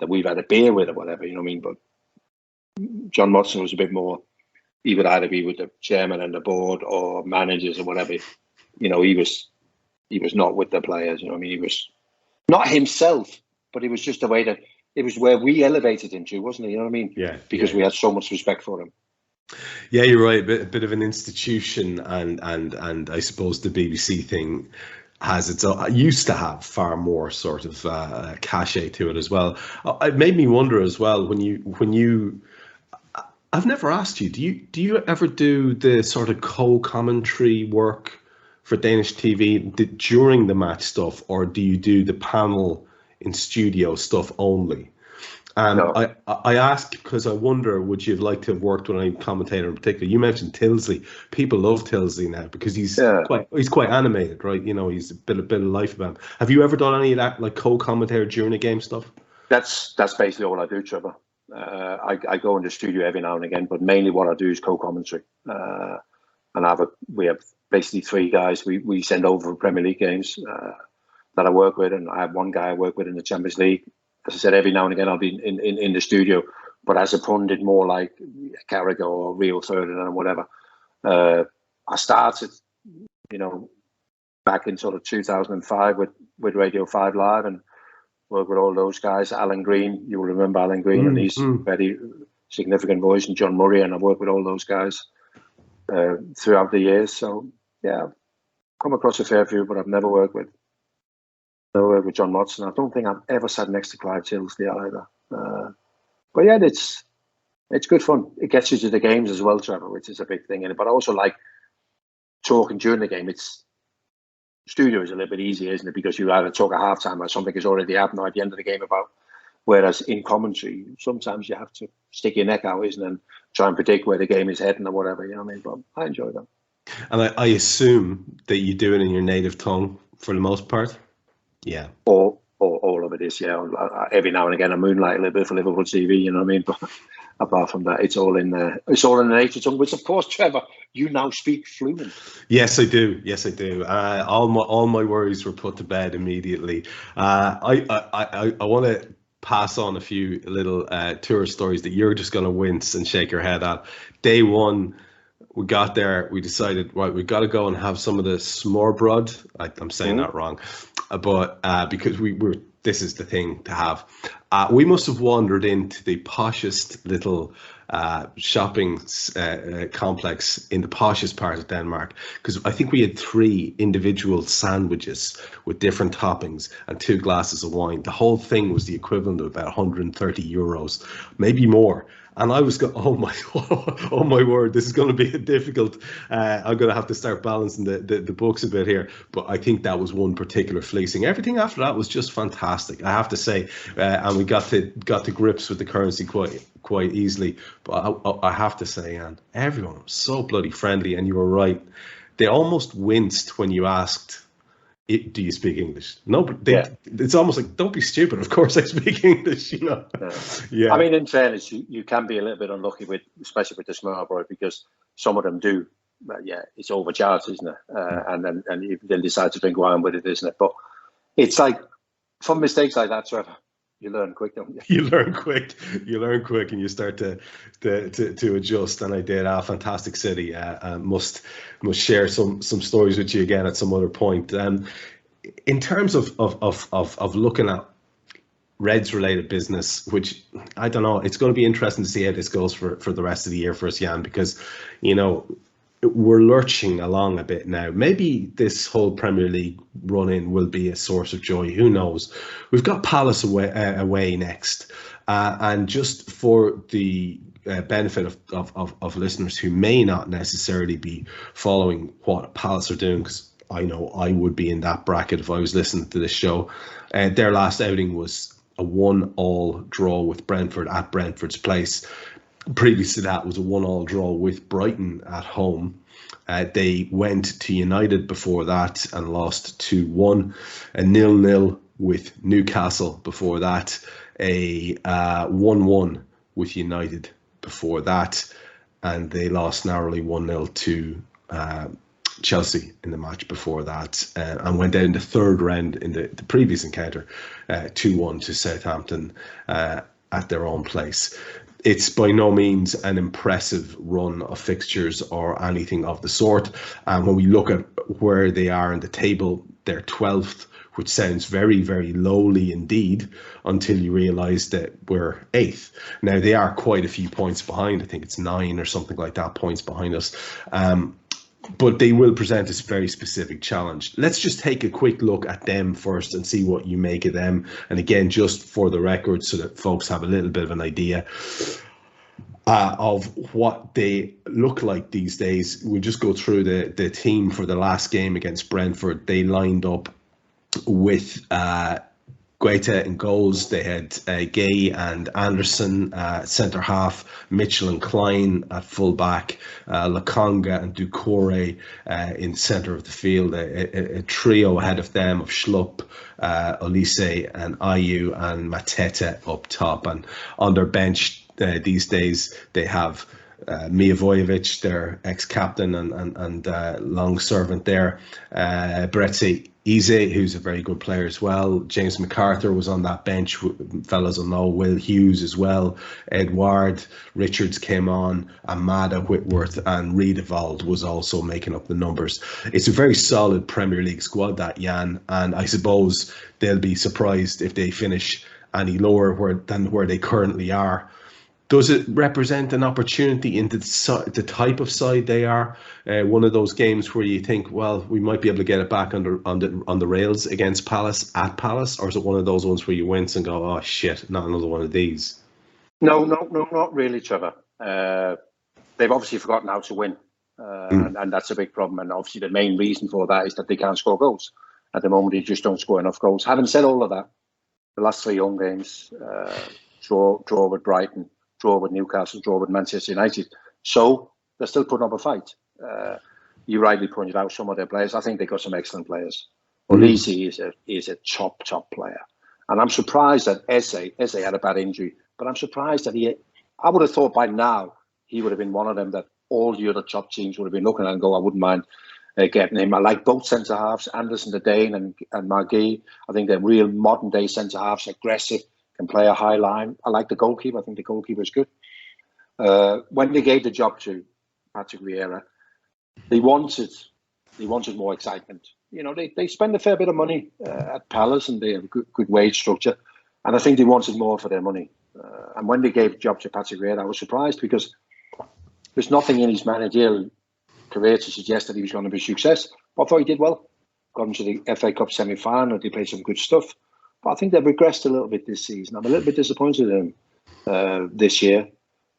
that we've had a beer with or whatever, you know what I mean? But John Motson was a bit more, he would either be with the chairman and the board or managers or whatever. You know, he was not with the players, you know what I mean? He was not himself, but it was just the way that, it was where we elevated him to, wasn't it? You know what I mean? Yeah. Because we had so much respect for him. Yeah, you're right. A bit of an institution, and I suppose the BBC thing has its own, used to have far more sort of cachet to it as well. It made me wonder as well when you. I've never asked you. Do you ever do the sort of co-commentary work for Danish TV during the match stuff, or do you do the panel in studio stuff only? And no. I ask because I wonder, would you have liked to have worked with any commentator in particular? You mentioned Tilsley. People love Tilsley now because he's quite animated, right? You know, he's a bit of life about him. Have you ever done any of that, like co-commentator during the game stuff? That's basically all I do, Trevor. I go in the studio every now and again, but mainly what I do is co-commentary. And we have basically three guys we send over for Premier League games that I work with, and I have one guy I work with in the Champions League. As I said, every now and again I'll be in the studio, but as a pundit, more like Carragher or Rio Ferdinand or whatever. I started, you know, back in sort of 2005 with Radio 5 Live and worked with all those guys. Alan Green, you will remember Alan Green, and he's very significant voice, and John Murray, and I've worked with all those guys throughout the years. So yeah, I've come across a fair few, but I've never worked with John Motson. I don't think I've ever sat next to Clive Tilsley either. But yeah, it's good fun. It gets you to the games as well, Trevor, which is a big thing in it. But I also like talking during the game. Studio is a little bit easier, isn't it? Because you either talk at halftime or something is already happened or at the end of the game about. Whereas in commentary, sometimes you have to stick your neck out, isn't it? And try and predict where the game is heading or whatever. You know what I mean? But I enjoy that. And I assume that you do it in your native tongue for the most part. Yeah. Or all of it is, yeah. Every now and again, I moonlight a little bit for Liverpool TV. You know what I mean? But apart from that, it's all in the native tongue. Which, of course, Trevor, you now speak fluent. Yes, I do. All my worries were put to bed immediately. I want to pass on a few little tour stories that you're just going to wince and shake your head at. Day one, we got there. We decided, right, we got to go and have some of the smørbrød. I'm saying that wrong, but because this is the thing to have. We must have wandered into the poshest little shopping complex in the poshest part of Denmark, because I think we had 3 individual sandwiches with different toppings and 2 glasses of wine. The whole thing was the equivalent of about 130 euros, maybe more. And I was going, oh my word, this is going to be difficult. I'm going to have to start balancing the books a bit here. But I think that was one particular fleecing. Everything after that was just fantastic, I have to say. And we got to grips with the currency quite easily. But I have to say, Anne, everyone was so bloody friendly. And you were right. They almost winced when you asked, do you speak English? No, but it's almost like, don't be stupid. Of course I speak English, you know. Yeah. I mean, in fairness, you can be a little bit unlucky especially with the smørbrød, because some of them do. It's overcharged, isn't it? And you then decide to drink wine with it, isn't it? But it's like, from mistakes like that, Trevor, you learn quick, don't you? You learn quick, and you start to adjust. And I did. Fantastic city. Must share some stories with you again at some other point. In terms of looking at Reds related business, which I don't know. It's going to be interesting to see how this goes for the rest of the year for us, Jan, because, you know, we're lurching along a bit now. Maybe this whole Premier League run-in will be a source of joy. Who knows? We've got Palace away next. And just for the benefit of listeners who may not necessarily be following what Palace are doing, because I know I would be in that bracket if I was listening to this show. Their last outing was a 1-1 draw with Brentford at Brentford's place. Previous to that was a 1-1 draw with Brighton at home. They went to United before that and lost 2-1. A 0-0 with Newcastle before that. A 1-1 with United before that. And they lost narrowly 1-0 to Chelsea in the match before that, and went down the third round in the previous encounter, 2-1 to Southampton at their own place. It's by no means an impressive run of fixtures or anything of the sort. And when we look at where they are in the table, they're 12th, which sounds very, very lowly indeed, until you realise that we're 8th. Now, they are quite a few points behind. I think it's 9 or something like that points behind us. But they will present us a very specific challenge. Let's just take a quick look at them first and see what you make of them. And again, just for the record, so that folks have a little bit of an idea of what they look like these days. We'll just go through the team for the last game against Brentford. They lined up with Guaita in goals. They had Gay and Anderson centre half, Mitchell and Klein at full back, Lakonga and Doucouré in centre of the field. A trio ahead of them of Schlupp, Olise and Ayew and Mateta up top. And on their bench these days they have Milivojevic, their ex-captain and long servant there, Bretzi Eze, who's a very good player as well. James McArthur was on that bench, fellas will know. Will Hughes as well. Edouard Richards came on. Amada Whitworth and Riedewald was also making up the numbers. It's a very solid Premier League squad, that, Jan, and I suppose they'll be surprised if they finish any lower than where they currently are. Does it represent an opportunity into the type of side they are? One of those games where you think, well, we might be able to get it back on the rails against Palace at Palace, or is it one of those ones where you wince and go, oh shit, not another one of these? No, not really, Trevor. They've obviously forgotten how to win, and that's a big problem. And obviously, the main reason for that is that they can't score goals. At the moment, they just don't score enough goals. Having said all of that, the last 3 home games, draw with Brighton, draw with Newcastle, draw with Manchester United. So they're still putting up a fight. You rightly pointed out some of their players. I think they've got some excellent players. Olise is a top player. And I'm surprised that Eze had a bad injury, but I'm surprised that I would have thought by now he would have been one of them that all the other top teams would have been looking at and go, I wouldn't mind getting him. I like both centre-halves, Anderson the Dane and Margui. I think they're real modern-day centre-halves, aggressive, can play a high line. I like the goalkeeper. I think the goalkeeper is good. When they gave the job to Patrick Vieira, they wanted more excitement. You know, they spend a fair bit of money at Palace and they have a good wage structure. And I think they wanted more for their money. And when they gave the job to Patrick Vieira, I was surprised because there's nothing in his managerial career to suggest that he was going to be a success. But I thought he did well. Got into the FA Cup semi-final. They played some good stuff. But I think they've regressed a little bit this season. I'm a little bit disappointed in them this year.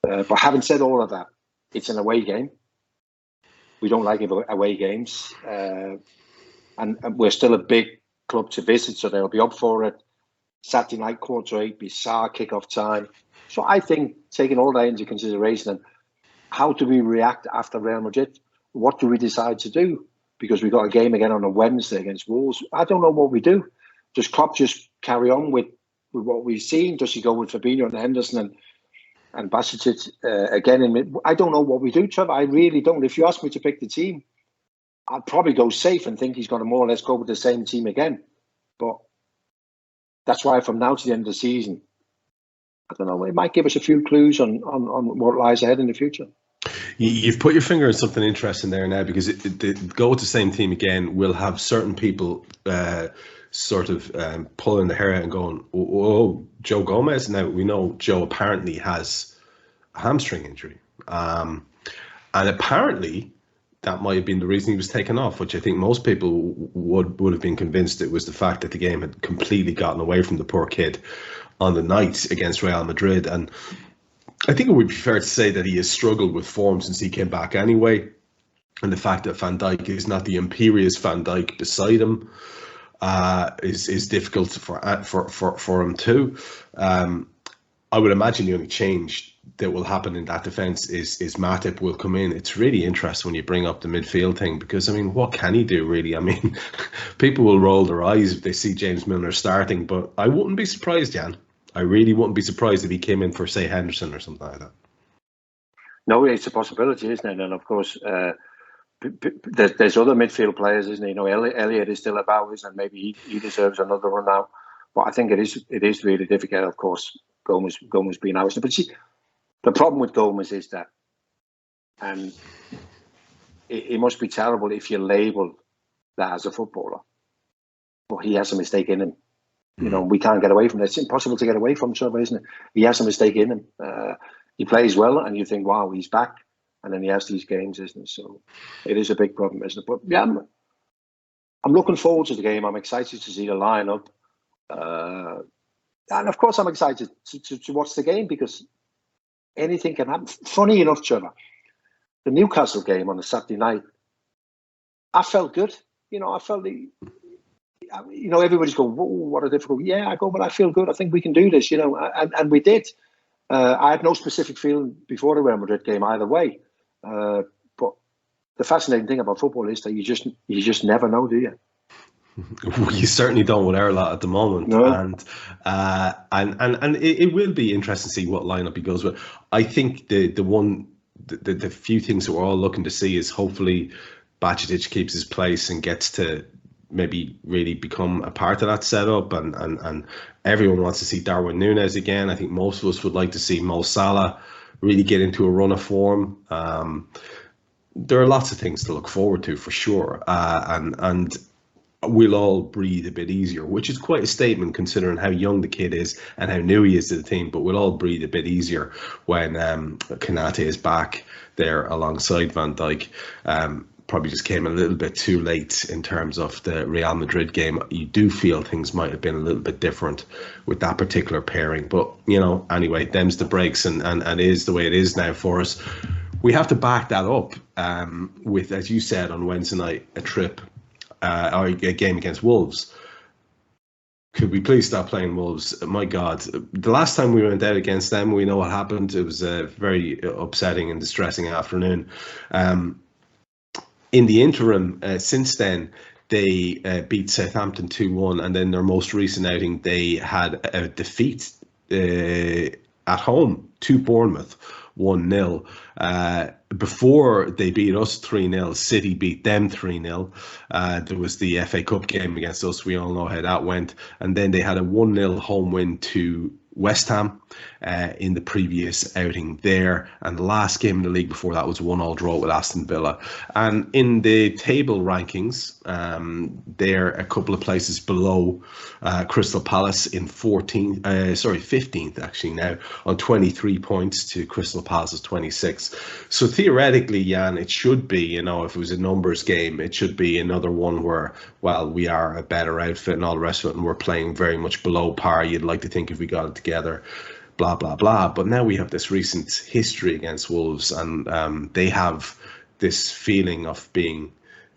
But having said all of that, it's an away game. We don't like away games. And we're still a big club to visit, so they'll be up for it. Saturday night, 7:45, bizarre kick-off time. So I think taking all that into consideration, and how do we react after Real Madrid? What do we decide to do? Because we've got a game again on a Wednesday against Wolves. I don't know what we do. Does Klopp just carry on with what we've seen? Does he go with Fabinho and Henderson and Bajcetic again? I don't know what we do, Trevor. I really don't. If you ask me to pick the team, I'd probably go safe and think he's going to more or less go with the same team again. But that's why from now to the end of the season, I don't know, it might give us a few clues on what lies ahead in the future. You've put your finger on something interesting there now, because go with the same team again will have certain people sort of pulling the hair out and going, "Oh, Joe Gomez." Now we know Joe apparently has a hamstring injury, and apparently that might have been the reason he was taken off, which I think most people would have been convinced it was the fact that the game had completely gotten away from the poor kid on the night against Real Madrid. And I think it would be fair to say that he has struggled with form since he came back anyway. And the fact that Van Dijk is not the imperious Van Dijk beside him is difficult for him too. I would imagine the only change that will happen in that defence is Matip will come in. It's really interesting when you bring up the midfield thing, because I mean, what can he do really? I mean, people will roll their eyes if they see James Milner starting, but I wouldn't be surprised, Jan. I really wouldn't be surprised if he came in for, say, Henderson or something like that. No, it's a possibility, isn't it? And of course, there's other midfield players, isn't it? You know, Elliott is still about, and maybe he deserves another run now. But I think it is really difficult, of course, Gomez being out. But see, the problem with Gomez is that, and it must be terrible if you label that as a footballer, but he has a mistake in him. You know, we can't get away from it. It's impossible to get away from, Trevor, isn't it? He has a mistake in him. He plays well, and you think, wow, he's back. And then he has these games, isn't it? So it is a big problem, isn't it? But yeah, I'm looking forward to the game. I'm excited to see the lineup. And of course, I'm excited to watch the game, because anything can happen. Funny enough, Trevor, the Newcastle game on a Saturday night, I felt good. You know, I felt everybody's going, whoa, what a difficult. Yeah, I go, but I feel good. I think we can do this, you know, and we did. I had no specific feeling before the Real Madrid game either way. But the fascinating thing about football is that you just never know, do you? You certainly don't with our lot at the moment. No. And it will be interesting to see what lineup he goes with. I think the few things that we're all looking to see is hopefully Bajcetic keeps his place and gets to maybe really become a part of that setup, and everyone wants to see Darwin Núñez again. I think most of us would like to see Mo Salah really get into a run of form. There are lots of things to look forward to for sure, and we'll all breathe a bit easier, which is quite a statement considering how young the kid is and how new he is to the team. But we'll all breathe a bit easier when Konate is back there alongside Van Dijk. Probably just came a little bit too late in terms of the Real Madrid game. You do feel things might have been a little bit different with that particular pairing. But, you know, anyway, them's the breaks, and it is the way it is now for us. We have to back that up with, as you said on Wednesday night, a trip or a game against Wolves. Could we please stop playing Wolves? My God, the last time we went out against them, we know what happened. It was a very upsetting and distressing afternoon. In the interim, since then, they beat Southampton 2-1, and then their most recent outing, they had a defeat at home to Bournemouth, 1-0. Before they beat us 3-0, City beat them 3-0. There was the FA Cup game against us. We all know how that went. And then they had a 1-0 home win to West Ham in the previous outing there, and the last game in the league before that was 1-1 draw with Aston Villa. And in the table rankings, they're a couple of places below Crystal Palace in 15th actually now, on 23 points to Crystal Palace's 26. So theoretically, Jan, it should be, you know, if it was a numbers game, it should be another one where, well, we are a better outfit and all the rest of it, and we're playing very much below par. You'd like to think if we got it together, blah, blah, blah. But now we have this recent history against Wolves, and they have this feeling of being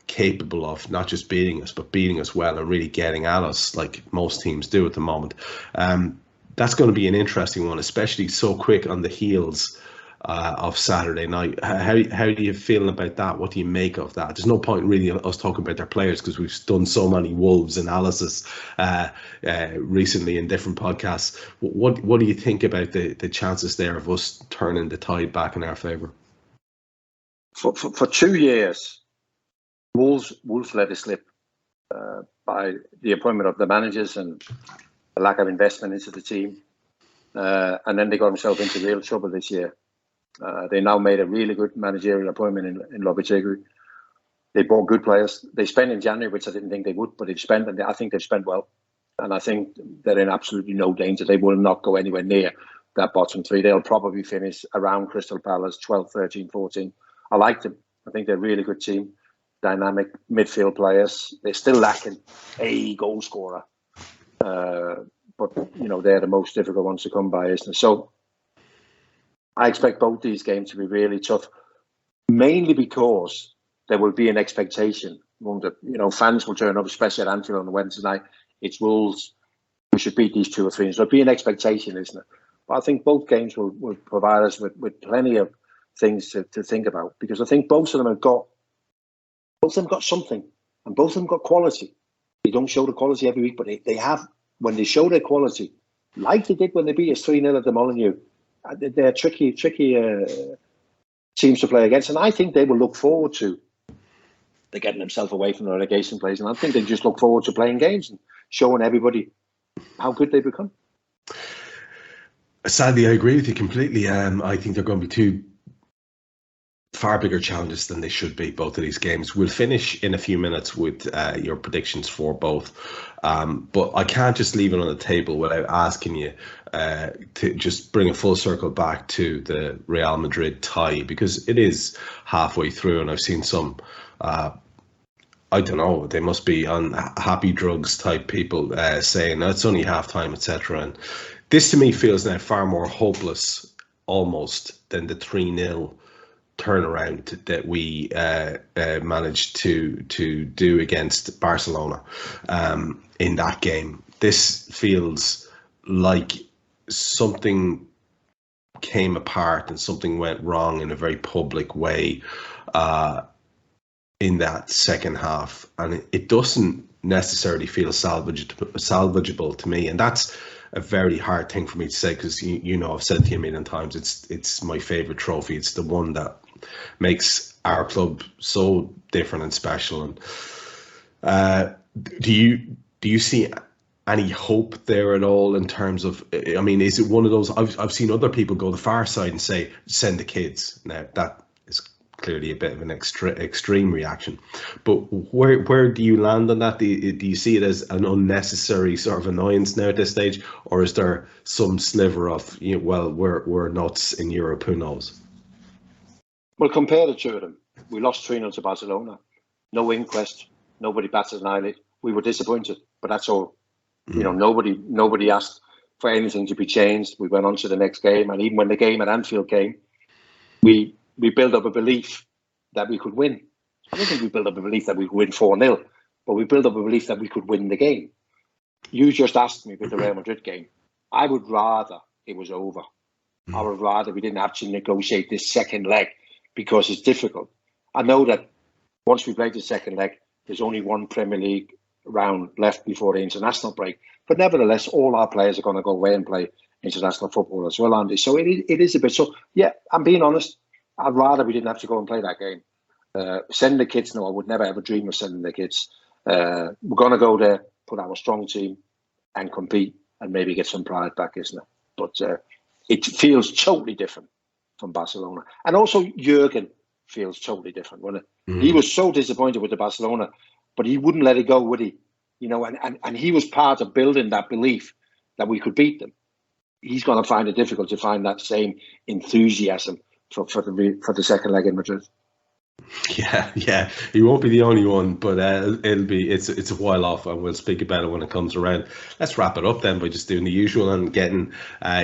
capable of not just beating us, but beating us well and really getting at us like most teams do at the moment. That's going to be an interesting one, especially so quick on the heels of Saturday night. How do you feel about that? What do you make of that? There's no point really us talking about their players because we've done so many Wolves analysis recently in different podcasts. What do you think about the chances there of us turning the tide back in our favour? For 2 years, Wolves let it slip by the appointment of the managers and the lack of investment into the team. And then they got themselves into real trouble this year. They now made a really good managerial appointment in Lopetegui. They bought good players. They spent in January, which I didn't think they would, but they've spent, and I think they've spent well. And I think they're in absolutely no danger. They will not go anywhere near that bottom three. They'll probably finish around Crystal Palace, 12, 13, 14. I like them. I think they're a really good team. Dynamic midfield players. They're still lacking a goal scorer. But, they're the most difficult ones to come by, isn't it? So I expect both these games to be really tough, mainly because there will be an expectation. Fans will turn up, especially at Anfield on the Wednesday night. It's Wolves. We should beat these 2 or 3. So there'll be an expectation, isn't it? But I think both games will provide us with plenty of things to think about, because I think both of them have got something, and both of them got quality. They don't show the quality every week, but they have, when they show their quality, like they did when they beat us 3-0 at the Molineux. They're tricky teams to play against, and I think they will look forward to. They're getting themselves away from the relegation place, and I think they just look forward to playing games and showing everybody how good they become. Sadly, I agree with you completely. I think they're going to be 2 far bigger challenges than they should be, both of these games. We'll finish in a few minutes with your predictions for both. But I can't just leave it on the table without asking you to just bring a full circle back to the Real Madrid tie, because it is halfway through, and I've seen some, I don't know, they must be on happy drugs type people saying, no, it's only half time, etc. And this to me feels now far more hopeless almost than the 3-0 turnaround that we managed to do against Barcelona in that game. This feels like something came apart and something went wrong in a very public way in that second half, and it doesn't necessarily feel salvageable to me, and that's a very hard thing for me to say, because I've said to you a million times, it's my favorite trophy. It's the one that makes our club so different and special. And do you see any hope there at all in terms of? I mean, is it one of those? I've seen other people go the far side and say send the kids. Now that is clearly a bit of an extreme reaction, but where do you land on that? Do you see it as an unnecessary sort of annoyance now at this stage, or is there some sliver of we're nuts in Europe, who knows? Well, compare the 2 of them. We lost 3-0 to Barcelona. No inquest. Nobody batted an eyelid. We were disappointed, but that's all. Nobody asked for anything to be changed. We went on to the next game, and even when the game at Anfield came, we built up a belief that we could win. I don't think we built up a belief that we could win 4-0, but we built up a belief that we could win the game. You just asked me with the Real Madrid game. I would rather it was over. I would rather we didn't have to negotiate this second leg, because it's difficult. I know that once we played the second leg, there's only one Premier League round left before the international break. But nevertheless, all our players are going to go away and play international football as well, Andy. So it is a bit. So, yeah, I'm being honest. I'd rather we didn't have to go and play that game. Send the kids. No, I would never ever dream of sending the kids. We're going to go there, put our strong team and compete and maybe get some pride back, isn't it? But it feels totally different from Barcelona. And also Jurgen feels totally different, wasn't it? Mm. He was so disappointed with the Barcelona, but he wouldn't let it go, would he? And he was part of building that belief that we could beat them. He's going to find it difficult to find that same enthusiasm for the second leg in Madrid. Yeah, he won't be the only one, but it's a while off, and we'll speak about it when it comes around. Let's wrap it up then by just doing the usual and getting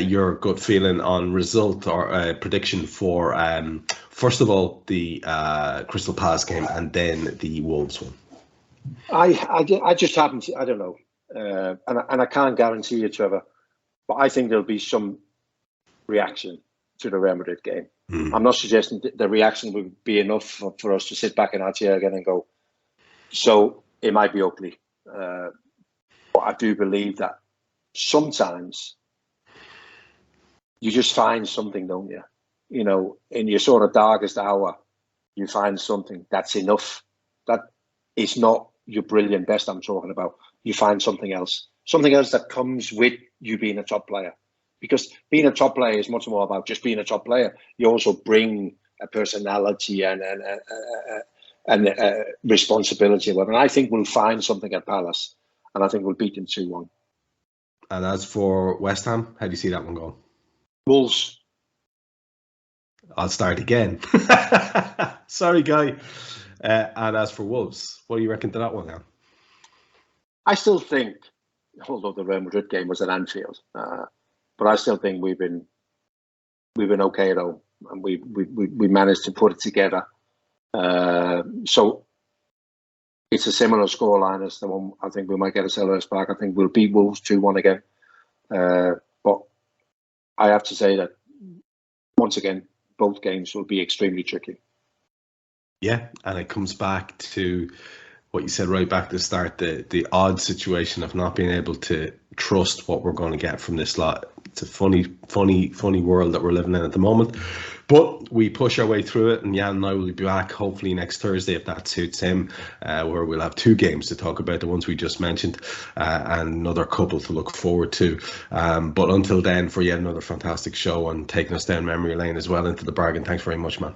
your gut feeling on result or prediction for first of all the Crystal Palace game and then the Wolves one. I just haven't. I don't know, and I can't guarantee you, Trevor, but I think there'll be some reaction to the Real Madrid game. I'm not suggesting the reaction would be enough for us to sit back in our chair again and go, so it might be ugly. But I do believe that sometimes you just find something, don't you? In your sort of darkest hour, you find something that's enough. That is not your brilliant best I'm talking about. You find something else that comes with you being a top player. Because being a top player is much more about just being a top player. You also bring a personality and and responsibility. And I think we'll find something at Palace, and I think we'll beat them 2-1. And as for West Ham, how do you see that one going? Wolves. I'll start again. Sorry, Guy. And as for Wolves, what do you reckon to that one now? I still think, although the Real Madrid game was at Anfield, but I still think we've been okay at home, and we managed to put it together. So it's a similar scoreline as the one. I think we might get a Sellers back. I think we'll beat Wolves 2-1 again. But I have to say that once again, both games will be extremely tricky. Yeah, and it comes back to what you said right back at the start, the odd situation of not being able to trust what we're going to get from this lot. It's a funny world that we're living in at the moment. But we push our way through it, and Jan and I will be back hopefully next Thursday, if that suits him, where we'll have 2 games to talk about, the ones we just mentioned, and another couple to look forward to. But until then, for yet another fantastic show and taking us down memory lane as well into the bargain. Thanks very much, man.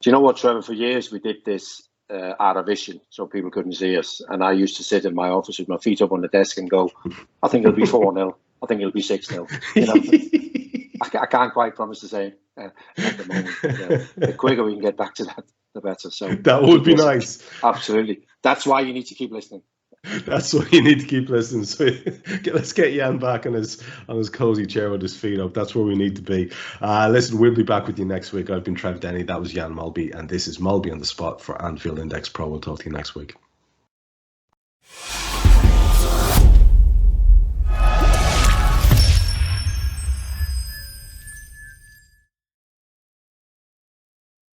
Do you know what, Trevor? For years we did this out of vision, so people couldn't see us. And I used to sit in my office with my feet up on the desk and go, I think it'll be 4-0. I think it'll be 6-0. You know, I can't quite promise the same at the moment. The quicker we can get back to that, the better. So that would be nice. Absolutely. That's why you need to keep listening. That's why you need to keep listening. So let's get Jan back on his cozy chair with his feet up. That's where we need to be. Listen, we'll be back with you next week. I've been Trev Downey. That was Jan Molby, and this is Molby on the Spot for Anfield Index Pro. We'll talk to you next week.